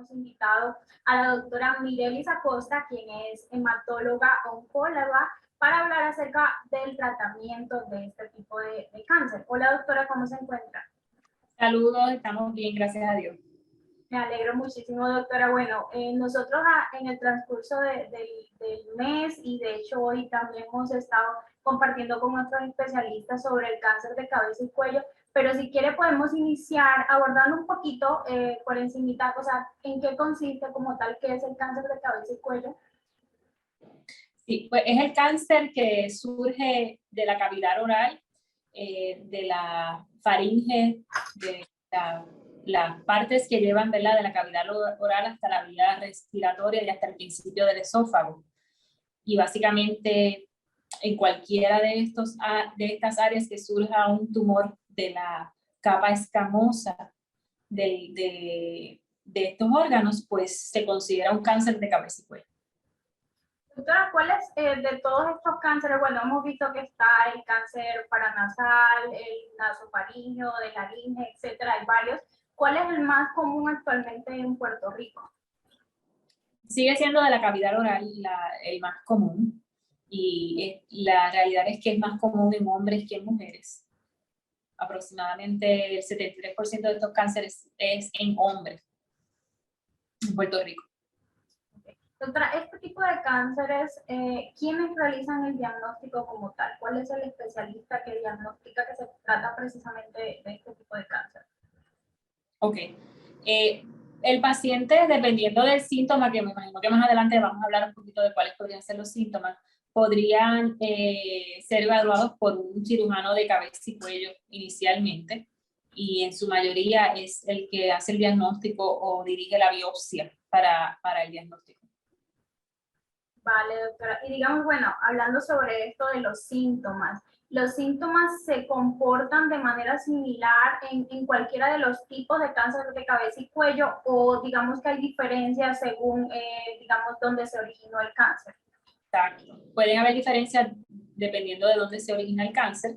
hemos invitado a la doctora Mirelis Acosta, quien es hematóloga oncóloga, para hablar acerca del tratamiento de este tipo de cáncer. Hola doctora, ¿cómo se encuentra? Saludos, estamos bien, gracias a Dios. Me alegro muchísimo, doctora. Bueno, nosotros en el transcurso del mes y de hecho hoy también hemos estado compartiendo con nuestros especialistas sobre el cáncer de cabeza y cuello, pero si quiere podemos iniciar abordando un poquito por encimita, o sea, en qué consiste como tal, qué es el cáncer de cabeza y cuello. Sí, pues es el cáncer que surge de la cavidad oral, de la faringe, de las partes que llevan, ¿verdad?, de la cavidad oral hasta la vía respiratoria y hasta el principio del esófago. Y básicamente en cualquiera de estas áreas que surja un tumor de la capa escamosa de estos órganos, pues se considera un cáncer de cabeza y cuello. Doctora, ¿cuáles de todos estos cánceres? Bueno, hemos visto que está el cáncer paranasal, el nasofaríngeo, de laringe, etcétera, hay varios. ¿Cuál es el más común actualmente en Puerto Rico? Sigue siendo de la cavidad oral el más común, y la realidad es que es más común en hombres que en mujeres. Aproximadamente el 73% de estos cánceres es en hombres en Puerto Rico. Doctora, este tipo de cánceres, ¿quiénes realizan el diagnóstico como tal? ¿Cuál es el especialista que diagnostica que se trata precisamente de este tipo de cáncer? Ok. El paciente, dependiendo del síntoma, que me imagino que más adelante vamos a hablar un poquito de cuáles podrían ser los síntomas, podrían ser evaluados por un cirujano de cabeza y cuello inicialmente, y en su mayoría es el que hace el diagnóstico o dirige la biopsia para el diagnóstico. Vale, doctora. Y digamos, bueno, hablando sobre esto de los síntomas se comportan de manera similar en cualquiera de los tipos de cáncer de cabeza y cuello, o digamos que hay diferencias según, digamos, dónde se originó el cáncer. Exacto. Pueden haber diferencias dependiendo de dónde se origina el cáncer.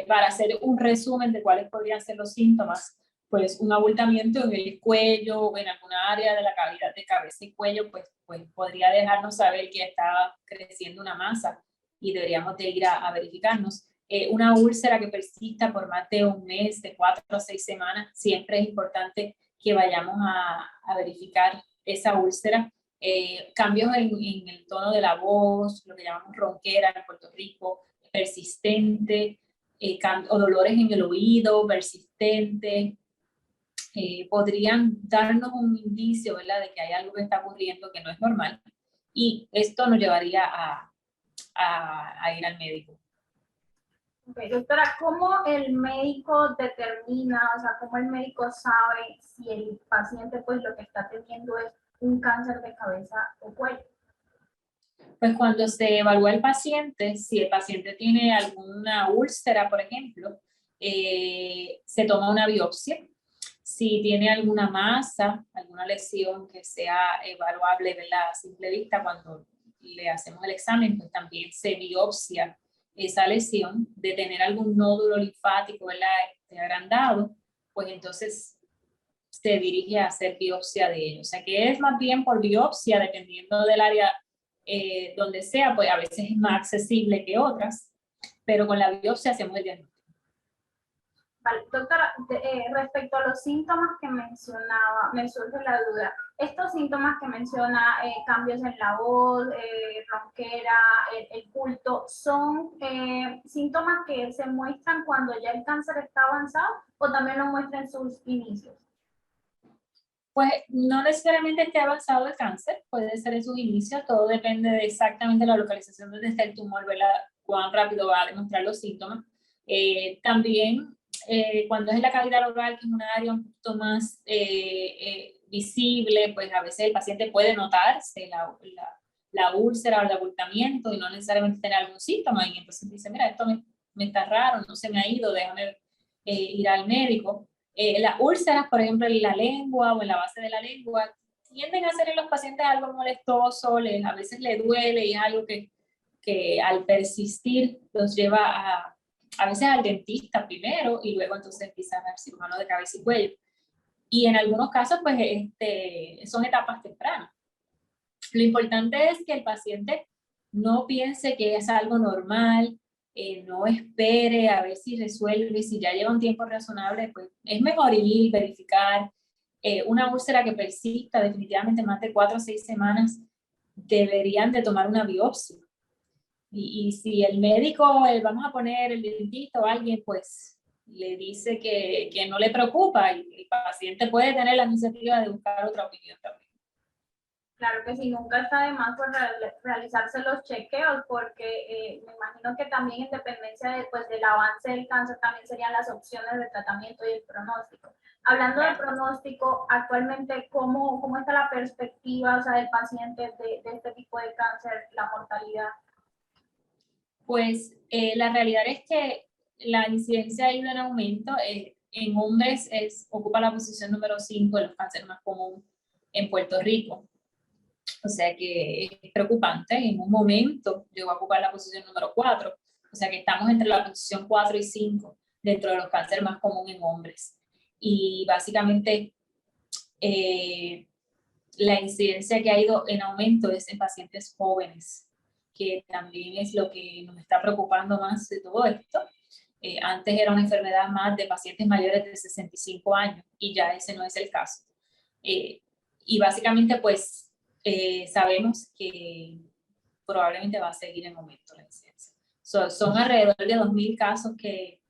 Para hacer un resumen de cuáles podrían ser los síntomas, pues un abultamiento en el cuello o en alguna área de la cavidad de cabeza y cuello, pues podría dejarnos saber que está creciendo una masa y deberíamos de ir a verificarnos. Una úlcera que persista por más de un mes, de 4 a 6 semanas, siempre es importante que vayamos a verificar esa úlcera. Cambios en el tono de la voz, lo que llamamos ronquera en Puerto Rico, persistente, o dolores en el oído, persistente, podrían darnos un indicio, ¿verdad?, de que hay algo que está ocurriendo que no es normal, y esto nos llevaría a ir al médico. Okay, doctora, ¿cómo el médico determina, o sea, cómo el médico sabe si el paciente pues lo que está teniendo es un cáncer de cabeza o cuello? Pues cuando se evalúa el paciente, si el paciente tiene alguna úlcera, por ejemplo, se toma una biopsia. Si tiene alguna masa, alguna lesión que sea evaluable, ¿verdad?, a simple vista, cuando le hacemos el examen, pues también se biopsia esa lesión. De tener algún nódulo linfático, ¿verdad?, agrandado, pues entonces se dirige a hacer biopsia de ello. O sea que es más bien por biopsia, dependiendo del área donde sea, pues a veces es más accesible que otras, pero con la biopsia hacemos el diagnóstico. Vale, doctora, respecto a los síntomas que mencionaba, me surge la duda. Estos síntomas que menciona, cambios en la voz, ronquera, el culto, ¿son síntomas que se muestran cuando ya el cáncer está avanzado o también lo muestran en sus inicios? Pues no necesariamente esté avanzado el cáncer, puede ser en sus inicios, todo depende de exactamente la localización donde está el tumor, ¿verdad?, cuán rápido va a demostrar los síntomas. También cuando es en la cavidad oral, que es una área un poquito más visible, pues a veces el paciente puede notarse la úlcera o el abultamiento y no necesariamente tener algún síntoma, y entonces dice, mira, esto me está raro, no se me ha ido, déjame ir al médico. Las úlceras, por ejemplo, en la lengua o en la base de la lengua, tienden a ser en los pacientes algo molestoso, a veces le duele, y es algo que al persistir los lleva a veces al dentista primero y luego entonces quizás al cirujano de cabeza y cuello. y en algunos casos pues son etapas tempranas. Lo importante es que el paciente no piense que es algo normal, no espere a ver si resuelve, si ya lleva un tiempo razonable, pues es mejor ir, verificar. Una úlcera que persista definitivamente más de 4 o 6 semanas, deberían de tomar una biopsia. Y si el médico, vamos a poner el dentista o alguien, pues le dice que no le preocupa, y el paciente puede tener la iniciativa de buscar otra opinión también. Claro que sí, nunca está de más por realizarse los chequeos, porque me imagino que también en dependencia de, pues, del avance del cáncer también serían las opciones de tratamiento y el pronóstico. Hablando del pronóstico, actualmente, ¿cómo está la perspectiva, o sea, del paciente de este tipo de cáncer, la mortalidad? Pues la realidad es que la incidencia ha ido en aumento. En hombres ocupa la posición número 5 de los cánceres más comunes en Puerto Rico. O sea que es preocupante. En un momento llegó a ocupar la posición número 4. O sea que estamos entre la posición 4 y 5 dentro de los cánceres más comunes en hombres. Y básicamente la incidencia que ha ido en aumento es en pacientes jóvenes, que también es lo que nos está preocupando más de todo esto. Antes era una enfermedad más de pacientes mayores de 65 años y ya ese no es el caso. Y básicamente pues sabemos que probablemente va a seguir en aumento la incidencia. Son alrededor de 2.000 casos que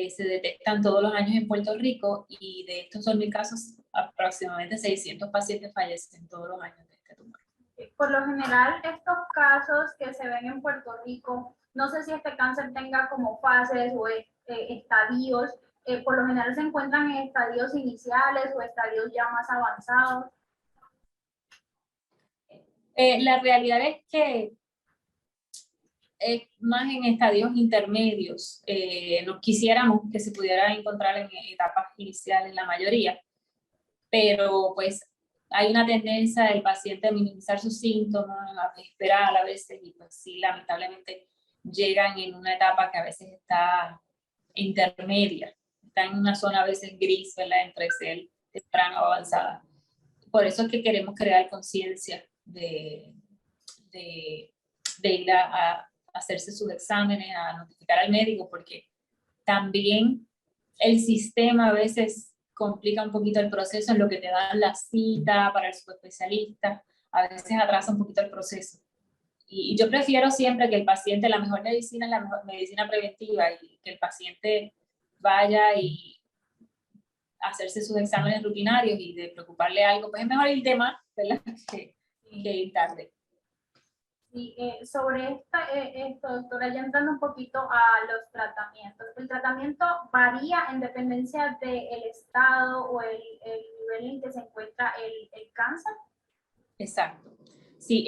se detectan todos los años en Puerto Rico, y de estos 2.000 casos, aproximadamente 600 pacientes fallecen todos los años de este tumor. Por lo general, estos casos que se ven en Puerto Rico, no sé si este cáncer tenga como fases o estadios, por lo general se encuentran en estadios iniciales o estadios ya más avanzados. La realidad es que es más en estadios intermedios. No quisiéramos que se pudiera encontrar en etapas iniciales la mayoría, pero pues hay una tendencia del paciente a minimizar sus síntomas, a esperar a veces, y pues sí, lamentablemente llegan en una etapa que a veces está intermedia, está en una zona a veces gris, ¿verdad?, entre ser temprana o avanzada. Por eso es que queremos crear conciencia de ir a hacerse sus exámenes, a notificar al médico, porque también el sistema a veces complica un poquito el proceso en lo que te dan la cita para el subespecialista, a veces atrasa un poquito el proceso. Y yo prefiero siempre que el paciente, la mejor medicina es la mejor medicina preventiva, y que el paciente vaya y hacerse sus exámenes rutinarios, y de preocuparle algo, pues es mejor ir de más, ¿verdad?, que ir tarde. Sí, sobre esto, doctora, ya entrando un poquito a los tratamientos. ¿El tratamiento varía en dependencia del estado o el nivel en que se encuentra el cáncer? Exacto. Sí,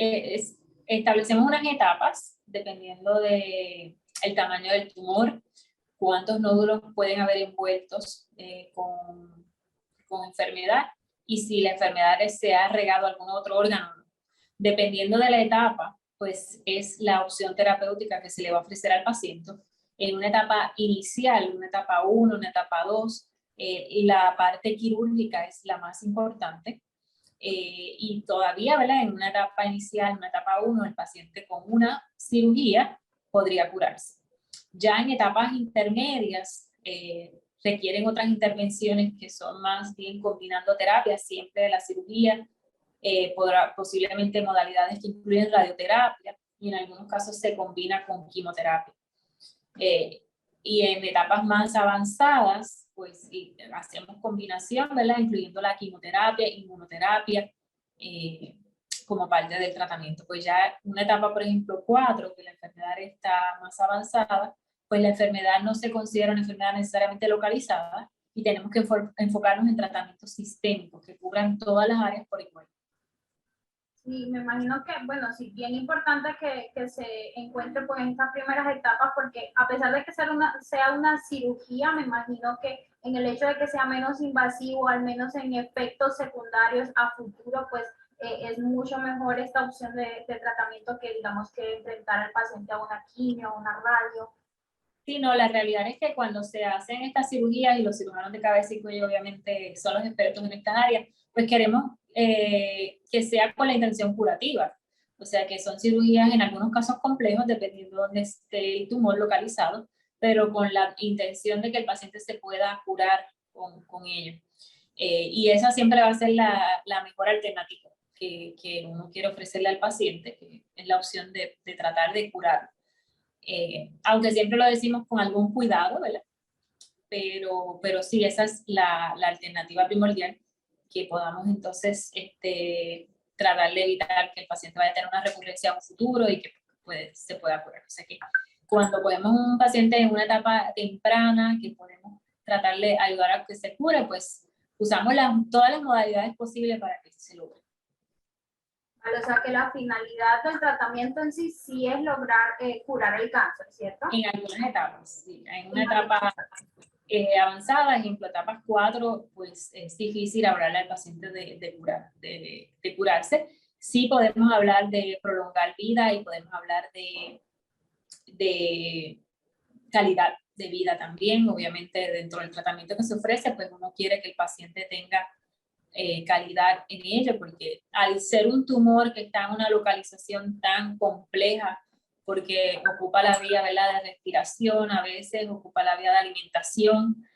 establecemos unas etapas dependiendo del tamaño del tumor, cuántos nódulos pueden haber envueltos con enfermedad, y si la enfermedad se ha regado a algún otro órgano. Dependiendo de la etapa, pues es la opción terapéutica que se le va a ofrecer al paciente. En una etapa inicial, una etapa 1, una etapa 2, la parte quirúrgica es la más importante. Y todavía, ¿verdad?, en una etapa inicial, una etapa 1, el paciente con una cirugía podría curarse. Ya en etapas intermedias requieren otras intervenciones que son más bien combinando terapias, siempre de la cirugía, posiblemente modalidades que incluyen radioterapia, y en algunos casos se combina con quimioterapia. Y en etapas más avanzadas, pues hacemos combinación, ¿verdad?, incluyendo la quimioterapia, inmunoterapia, como parte del tratamiento. Pues ya una etapa, por ejemplo, 4, que la enfermedad está más avanzada, pues la enfermedad no se considera una enfermedad necesariamente localizada, y tenemos que enfocarnos en tratamientos sistémicos que cubran todas las áreas por igual. Sí, me imagino que, bueno, sí, bien importante que se encuentre pues en estas primeras etapas, porque a pesar de que sea una cirugía, me imagino que en el hecho de que sea menos invasivo, al menos en efectos secundarios a futuro, pues es mucho mejor esta opción de tratamiento que, digamos, que enfrentar al paciente a una quimio, a una radio. Sí, no, la realidad es que cuando se hacen estas cirugías, y los cirujanos de cabeza y cuello obviamente son los expertos en estas áreas, pues queremos que sea con la intención curativa. O sea, que son cirugías en algunos casos complejos, dependiendo de dónde esté el tumor localizado, pero con la intención de que el paciente se pueda curar con ello. Y esa siempre va a ser la mejor alternativa que uno quiere ofrecerle al paciente, que es la opción de tratar de curar. Aunque siempre lo decimos con algún cuidado, ¿verdad? Pero sí, esa es la alternativa primordial, que podamos entonces tratar de evitar que el paciente vaya a tener una recurrencia en un futuro y que se pueda curar. O sea que cuando podemos un paciente en una etapa temprana, que podemos tratarle de ayudar a que se cure, pues usamos todas las modalidades posibles para que se logre. O sea que la finalidad del tratamiento en sí sí es lograr curar el cáncer, ¿cierto? En algunas etapas, sí. En una etapa avanzada, ejemplo, etapas 4, pues es difícil hablarle al paciente de curarse. Sí podemos hablar de prolongar vida y podemos hablar de calidad de vida también. Obviamente, dentro del tratamiento que se ofrece, pues uno quiere que el paciente tenga calidad en ello, porque al ser un tumor que está en una localización tan compleja, porque ocupa la vía, ¿verdad?, de respiración, a veces ocupa la vía de alimentación,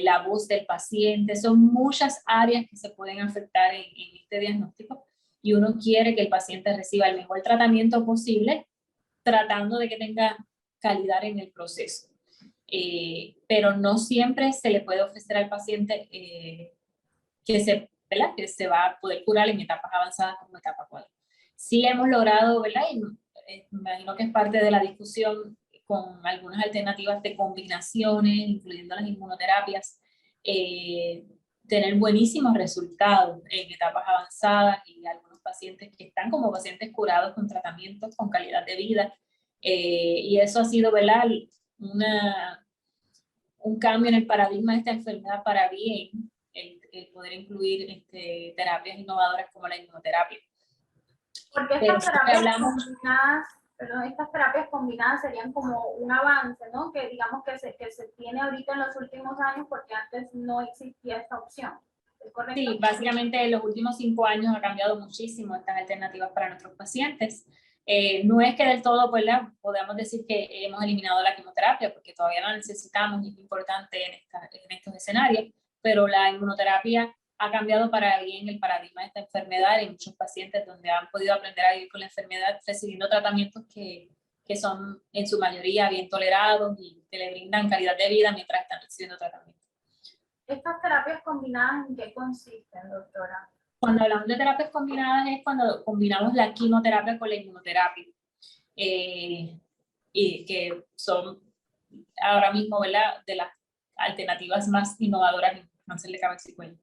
la voz del paciente, son muchas áreas que se pueden afectar en este diagnóstico, y uno quiere que el paciente reciba el mejor tratamiento posible, tratando de que tenga calidad en el proceso. Pero no siempre se le puede ofrecer al paciente que se va a poder curar en etapas avanzadas como etapa 4. Sí hemos logrado, ¿verdad? Y me imagino que es parte de la discusión con algunas alternativas de combinaciones, incluyendo las inmunoterapias, tener buenísimos resultados en etapas avanzadas, y algunos pacientes que están como pacientes curados con tratamientos con calidad de vida. Y eso ha sido, ¿verdad?, un cambio en el paradigma de esta enfermedad para bien, el poder incluir terapias innovadoras como la inmunoterapia. Porque estas terapias combinadas serían como un avance, ¿no? Que digamos que se tiene ahorita en los últimos años, porque antes no existía esta opción. ¿Es correcto? Sí, básicamente en los últimos 5 años ha cambiado muchísimo estas alternativas para nuestros pacientes. No es que del todo, pues, podamos decir que hemos eliminado la quimioterapia, porque todavía la necesitamos y es importante en estos escenarios, pero la inmunoterapia ha cambiado para bien el paradigma de esta enfermedad en muchos pacientes, donde han podido aprender a vivir con la enfermedad recibiendo tratamientos que son en su mayoría bien tolerados y que le brindan calidad de vida mientras están recibiendo tratamiento. ¿Estas terapias combinadas en qué consisten, doctora? Cuando hablamos de terapias combinadas es cuando combinamos la quimioterapia con la inmunoterapia, y que son ahora mismo, ¿verdad?, de las alternativas más innovadoras en cáncer de cabeza y cuello.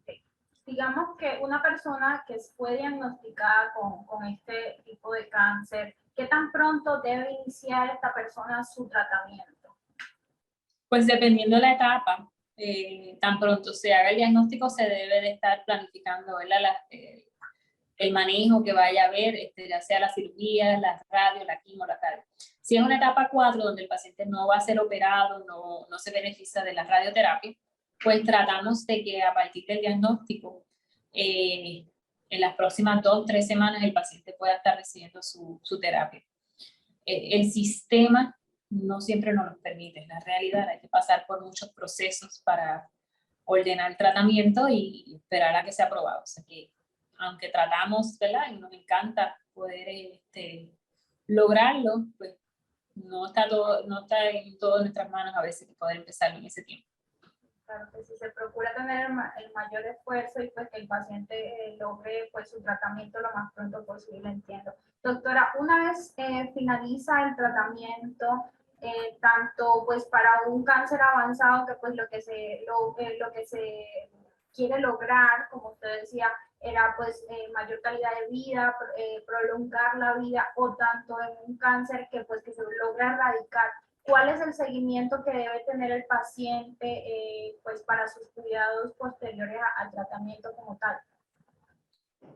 Okay. Digamos que una persona que fue diagnosticada con este tipo de cáncer, ¿qué tan pronto debe iniciar esta persona su tratamiento? Pues dependiendo de la etapa, tan pronto se haga el diagnóstico, se debe de estar planificando, ¿verdad?, el manejo que vaya a haber, ya sea la cirugía, la radio, la quimio, la radio. Si es una etapa 4 donde el paciente no va a ser operado, no se beneficia de la radioterapia, pues tratamos de que a partir del diagnóstico, en las próximas 2 o 3 semanas, el paciente pueda estar recibiendo su terapia. El sistema no siempre nos lo permite, es la realidad, hay que pasar por muchos procesos para ordenar el tratamiento y esperar a que sea aprobado. O sea que, aunque tratamos, ¿verdad?, y nos encanta poder lograrlo, pues no está en todas nuestras manos a veces poder empezarlo en ese tiempo. Claro que si se procura tener el mayor esfuerzo y pues que el paciente logre pues su tratamiento lo más pronto posible, entiendo. Doctora, una vez finaliza el tratamiento, tanto pues para un cáncer avanzado, que pues lo que se quiere lograr, como usted decía, era pues mayor calidad de vida, prolongar la vida, o tanto en un cáncer que pues que se logra erradicar, ¿cuál es el seguimiento que debe tener el paciente pues para sus cuidados posteriores al tratamiento como tal?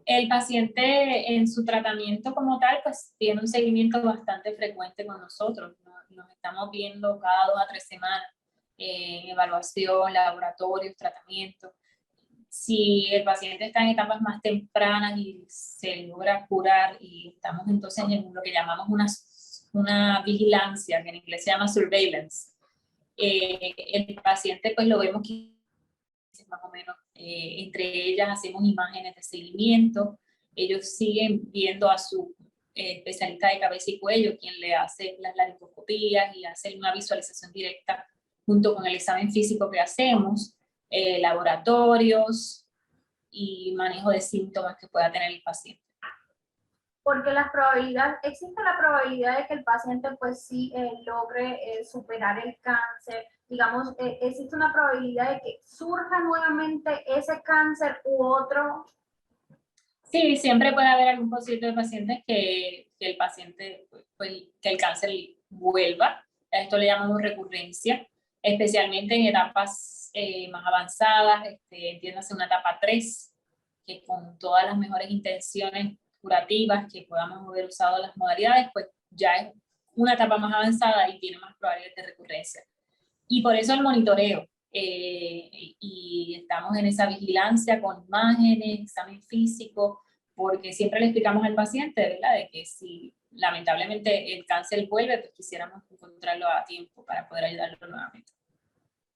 El paciente en su tratamiento como tal, pues tiene un seguimiento bastante frecuente con nosotros. Nos estamos viendo cada 2 a 3 semanas en evaluación, laboratorios, tratamiento. Si el paciente está en etapas más tempranas y se logra curar y estamos entonces en lo que llamamos una vigilancia, que en inglés se llama surveillance, el paciente pues lo vemos más o menos. Entre ellas hacemos imágenes de seguimiento. Ellos siguen viendo a su especialista de cabeza y cuello, quien le hace las laringoscopías y hace una visualización directa junto con el examen físico que hacemos, laboratorios y manejo de síntomas que pueda tener el paciente. Porque existe la probabilidad de que el paciente pues sí logre superar el cáncer. Digamos, existe una probabilidad de que surja nuevamente ese cáncer u otro. Sí, siempre puede haber algún porcentaje de pacientes que el paciente, pues, que el cáncer vuelva. A esto le llamamos recurrencia, especialmente en etapas más avanzadas, entiéndase una etapa 3, que con todas las mejores intenciones curativas que podamos haber usado las modalidades, pues ya es una etapa más avanzada y tiene más probabilidades de recurrencia. Y por eso el monitoreo. Y estamos en esa vigilancia con imágenes, examen físico, porque siempre le explicamos al paciente, ¿verdad?, de que si lamentablemente el cáncer vuelve, pues quisiéramos encontrarlo a tiempo para poder ayudarlo nuevamente.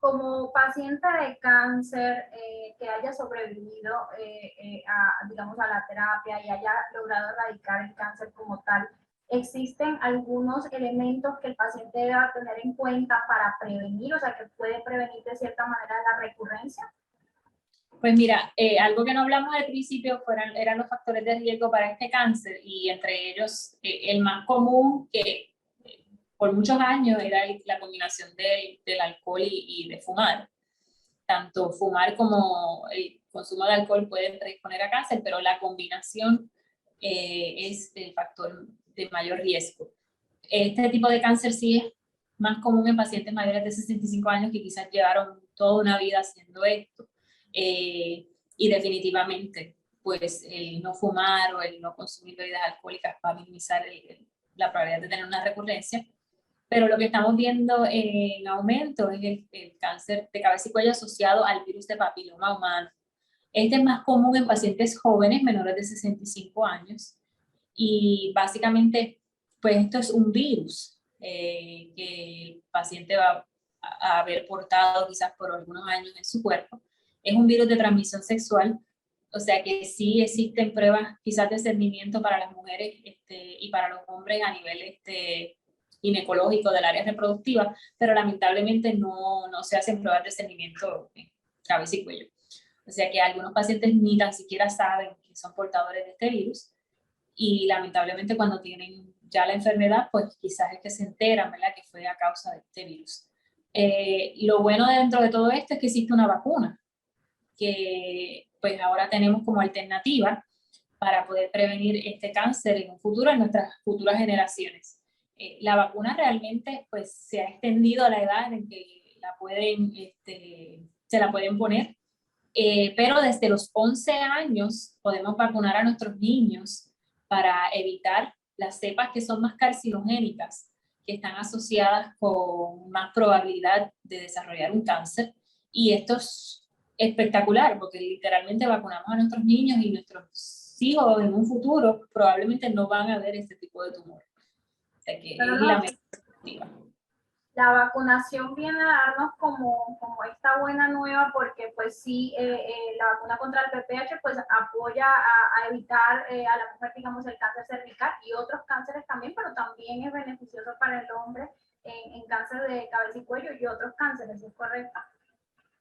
Como paciente de cáncer que haya sobrevivido digamos, a la terapia y haya logrado erradicar el cáncer como tal, ¿existen algunos elementos que el paciente deba tener en cuenta para prevenir, o sea, que puede prevenir de cierta manera la recurrencia? Pues mira, algo que no hablamos al principio eran los factores de riesgo para este cáncer, y entre ellos el más común, que por muchos años era la combinación del alcohol y de fumar. Tanto fumar como el consumo de alcohol pueden predisponer a cáncer, pero la combinación es el factor de mayor riesgo. Este tipo de cáncer sí es más común en pacientes mayores de 65 años que quizás llevaron toda una vida haciendo esto. Y definitivamente, pues el no fumar o el no consumir bebidas alcohólicas va a minimizar la probabilidad de tener una recurrencia. Pero lo que estamos viendo en aumento es el cáncer de cabeza y cuello asociado al virus de papiloma humano. Este es más común en pacientes jóvenes menores de 65 años y básicamente pues esto es un virus que el paciente va a haber portado quizás por algunos años en su cuerpo. Es un virus de transmisión sexual, o sea que sí existen pruebas quizás de discernimiento para las mujeres y para los hombres a nivel ginecológico del área reproductiva, pero lamentablemente no se hacen pruebas de discernimiento en cabeza y cuello. O sea que algunos pacientes ni tan siquiera saben que son portadores de este virus, y lamentablemente cuando tienen ya la enfermedad, pues quizás es que se enteran, ¿verdad?, que fue a causa de este virus. Lo bueno dentro de todo esto es que existe una vacuna, que pues ahora tenemos como alternativa para poder prevenir este cáncer en un futuro, en nuestras futuras generaciones. La vacuna realmente pues se ha extendido a la edad en que se la pueden poner, pero desde los 11 años podemos vacunar a nuestros niños para evitar las cepas que son más carcinogénicas, que están asociadas con más probabilidad de desarrollar un cáncer. Y esto es espectacular, porque literalmente vacunamos a nuestros niños y nuestros hijos en un futuro probablemente no van a ver este tipo de tumor. O sea que es la mejor perspectiva. La vacunación viene a darnos como esta buena nueva, porque pues sí, la vacuna contra el VPH pues apoya a evitar a la mujer, digamos, el cáncer cervical y otros cánceres también, pero también es beneficioso para el hombre en cáncer de cabeza y cuello y otros cánceres, ¿es correcto?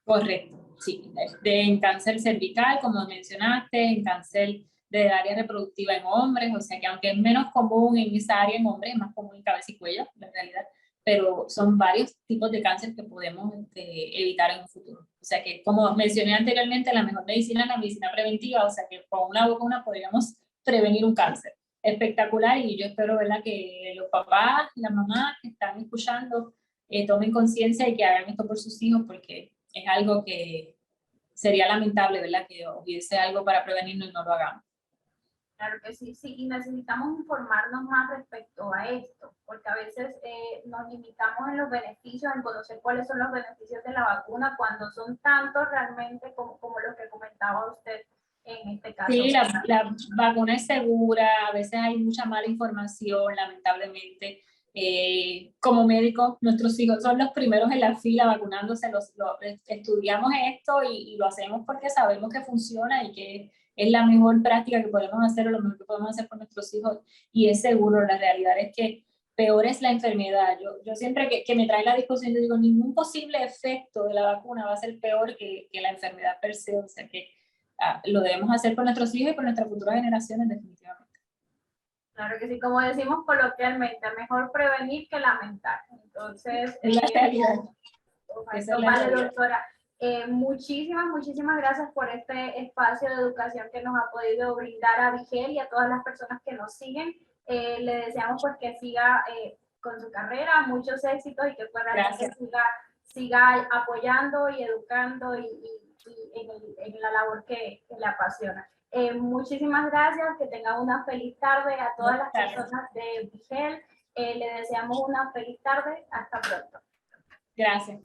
Correcto, sí. En cáncer cervical, como mencionaste, en cáncer de área reproductiva en hombres, o sea que aunque es menos común en esa área en hombres, es más común en cabeza y cuello, en realidad, pero son varios tipos de cáncer que podemos evitar en un futuro. O sea que, como mencioné anteriormente, la mejor medicina es la medicina preventiva, o sea que con una vacuna podríamos prevenir un cáncer. Espectacular, y yo espero, ¿verdad?, que los papás, las mamás que están escuchando tomen conciencia y que hagan esto por sus hijos, porque es algo que sería lamentable, ¿verdad?, que hubiese algo para prevenirlo y no lo hagamos. Claro que sí, sí, y necesitamos informarnos más respecto a esto, porque a veces nos limitamos en los beneficios, en conocer cuáles son los beneficios de la vacuna, cuando son tantos realmente como los que comentaba usted en este caso. Sí, la vacuna es segura, a veces hay mucha mala información, lamentablemente. Como médicos, nuestros hijos son los primeros en la fila vacunándose, estudiamos esto y lo hacemos porque sabemos que funciona y que es la mejor práctica que podemos hacer o lo mejor que podemos hacer con nuestros hijos y es seguro. La realidad es que peor es la enfermedad. Yo siempre que me trae la discusión, yo digo, ningún posible efecto de la vacuna va a ser peor que la enfermedad per se, o sea que lo debemos hacer por nuestros hijos y por nuestras futuras generaciones definitivamente. Claro que sí, como decimos coloquialmente, mejor prevenir que lamentar. Entonces, Es la realidad. vale, doctora. Muchísimas gracias por este espacio de educación que nos ha podido brindar a Vigel y a todas las personas que nos siguen. Le deseamos pues que siga con su carrera, muchos éxitos y que pues, realmente siga apoyando y educando en la labor que le apasiona. Muchísimas gracias, que tengan una feliz tarde a todas las personas de Vigel. Le deseamos una feliz tarde. Hasta pronto. Gracias.